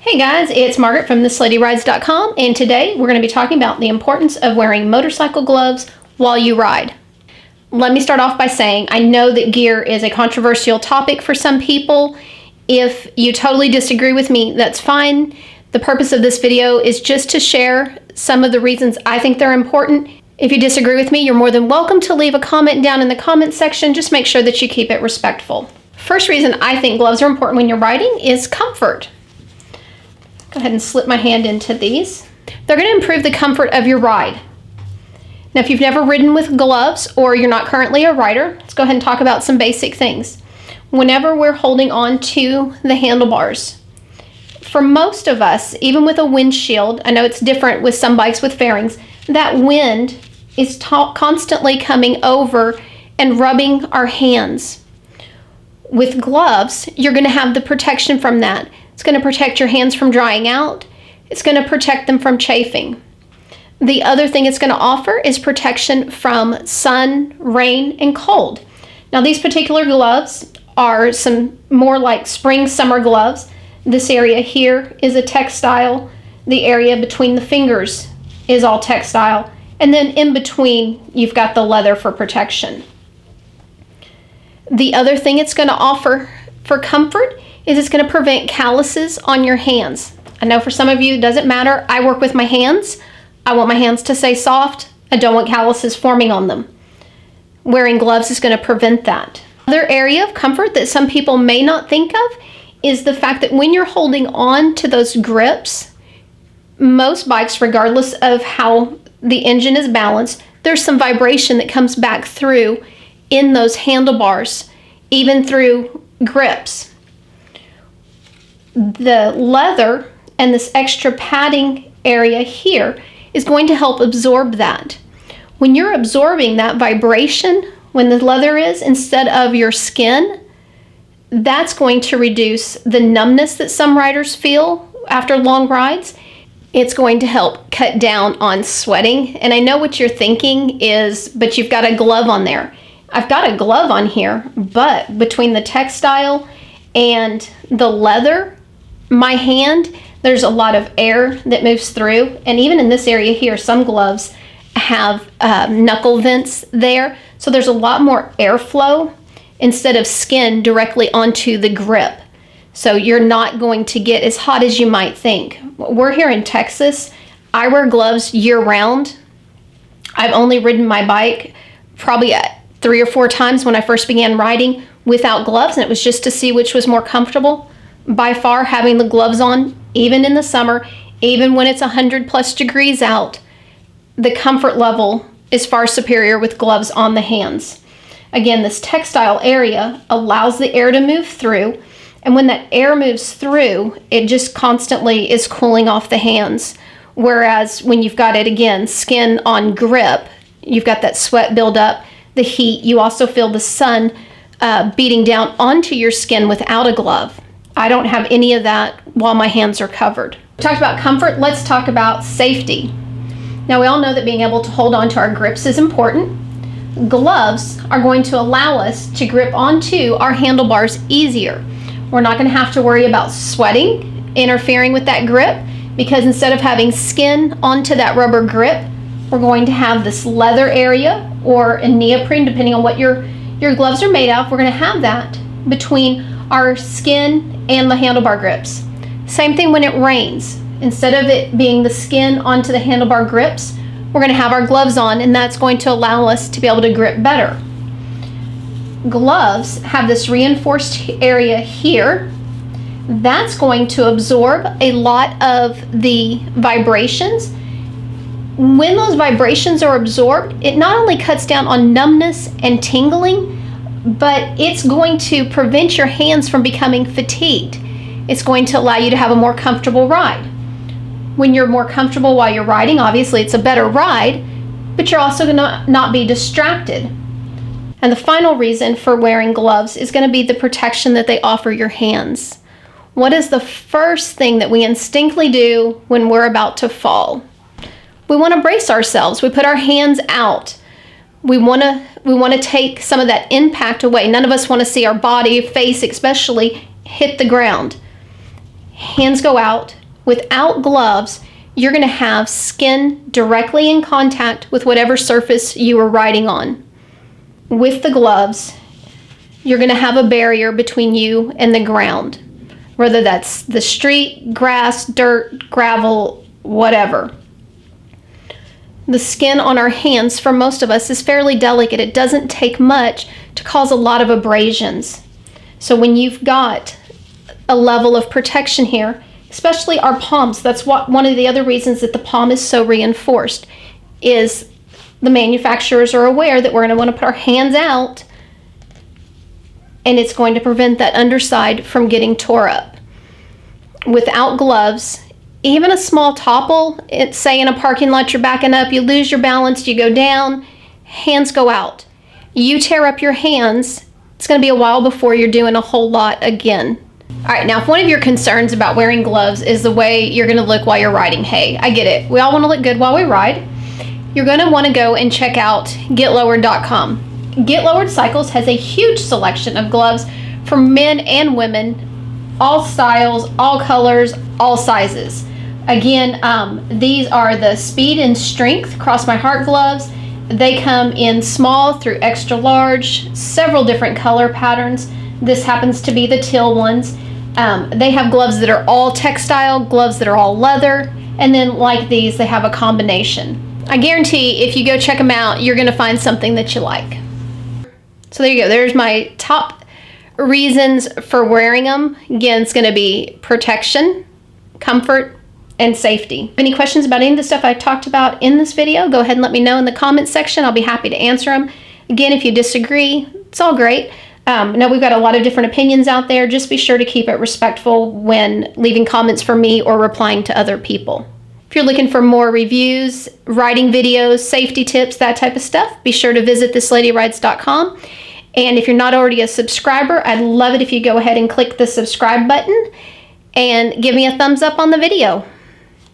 Hey guys, it's Margaret from thisladyrides.com, and today we're going to be talking about the importance of wearing motorcycle gloves while you ride. Let me start off by saying I know that gear is a controversial topic for some people. If you totally disagree with me, that's fine. The purpose of this video is just to share some of the reasons I think they're important. If you disagree with me, you're more than welcome to leave a comment down in the comment section. Just make sure that you keep it respectful. First reason I think gloves are important when you're riding is comfort. Go ahead and slip my hand into these. They're going to improve the comfort of your ride. Now, if you've never ridden with gloves or you're not currently a rider, let's go ahead and talk about some basic things. Whenever we're holding on to the handlebars, for most of us, even with a windshield, I know it's different with some bikes with fairings, that wind is constantly coming over and rubbing our hands. With gloves, you're going to have the protection from that. It's going to protect your hands from drying out. It's going to protect them from chafing. The other thing it's going to offer is protection from sun, rain, and cold. Now, these particular gloves are some more like spring, summer gloves. This area here is a textile. The area between the fingers is all textile. And then in between, you've got the leather for protection. The other thing it's going to offer for comfort is it's going to prevent calluses on your hands. I know for some of you it doesn't matter. I work with my hands. I want my hands to stay soft. I don't want calluses forming on them. Wearing gloves is going to prevent that. Another area of comfort that some people may not think of is the fact that when you're holding on to those grips, most bikes, regardless of how the engine is balanced, there's some vibration that comes back through in those handlebars, even through grips. The leather and this extra padding area here is going to help absorb that. When you're absorbing that vibration, when the leather is, instead of your skin, that's going to reduce the numbness that some riders feel after long rides. It's going to help cut down on sweating. And I know what you're thinking is, but you've got a glove on there. I've got a glove on here, but between the textile and the leather, my hand, there's a lot of air that moves through. And even in this area here, some gloves have knuckle vents there. So there's a lot more airflow instead of skin directly onto the grip. So you're not going to get as hot as you might think. We're here in Texas. I wear gloves year round. I've only ridden my bike probably 3 or 4 times when I first began riding without gloves, and it was just to see which was more comfortable. By far, having the gloves on, even in the summer, even when it's 100+ degrees out, the comfort level is far superior with gloves on the hands. Again, this textile area allows the air to move through, and when that air moves through, it just constantly is cooling off the hands. Whereas when you've got it, again, skin on grip, you've got that sweat buildup, the heat. You also feel the sun beating down onto your skin without a glove. I don't have any of that while my hands are covered. We talked about comfort. Let's talk about safety. Now, we all know that being able to hold on to our grips is important. Gloves are going to allow us to grip onto our handlebars easier. We're not going to have to worry about sweating interfering with that grip, because instead of having skin onto that rubber grip, we're going to have this leather area or a neoprene, depending on what your gloves are made of. We're going to have that between our skin and the handlebar grips. Same thing when it rains. Instead of it being the skin onto the handlebar grips, we're going to have our gloves on, and that's going to allow us to be able to grip better. Gloves have this reinforced area here. That's going to absorb a lot of the vibrations. When those vibrations are absorbed, it not only cuts down on numbness and tingling, but it's going to prevent your hands from becoming fatigued. It's going to allow you to have a more comfortable ride. When you're more comfortable while you're riding, obviously it's a better ride, but you're also going to not be distracted. And the final reason for wearing gloves is going to be the protection that they offer your hands. What is the first thing that we instinctively do when we're about to fall? We want to brace ourselves. We put our hands out. We want to take some of that impact away. None of us want to see our body, face especially, hit the ground. hands go out. Without gloves, you're going to have skin directly in contact with whatever surface you are riding on. With the gloves, you're going to have a barrier between you and the ground, whether that's the street, grass, dirt, gravel, whatever. The skin on our hands, for most of us, is fairly delicate. It doesn't take much to cause a lot of abrasions. So when you've got a level of protection here, especially our palms, that's one of the other reasons that the palm is so reinforced, is the manufacturers are aware that we're going to want to put our hands out, and it's going to prevent that underside from getting tore up. Without gloves, even a small topple, say in a parking lot you're backing up, you lose your balance, you go down, hands go out. You tear up your hands, it's going to be a while before you're doing a whole lot again. All right, now if one of your concerns about wearing gloves is the way you're going to look while you're riding, hey, I get it. We all want to look good while we ride. You're going to want to go and check out GetLowered.com. Get Lowered Cycles has a huge selection of gloves for men and women, all styles, all colors, all sizes. Again, these are the Speed and Strength Cross My Heart gloves. They come in small through extra large, several different color patterns. This happens to be the teal ones. They have gloves that are all textile, gloves that are all leather, and then like these, they have a combination. I guarantee if you go check them out, you're going to find something that you like. So there you go. There's my top reasons for wearing them. Again, it's going to be protection, comfort, and safety. Any questions about any of the stuff I talked about in this video, go ahead and let me know in the comments section. I'll be happy to answer them. Again, if you disagree, it's all great. Now we've got a lot of different opinions out there. Just be sure to keep it respectful when leaving comments for me or replying to other people. If you're looking for more reviews, riding videos, safety tips, that type of stuff, be sure to visit thisLadyRides.com. And if you're not already a subscriber, I'd love it if you go ahead and click the subscribe button and give me a thumbs up on the video.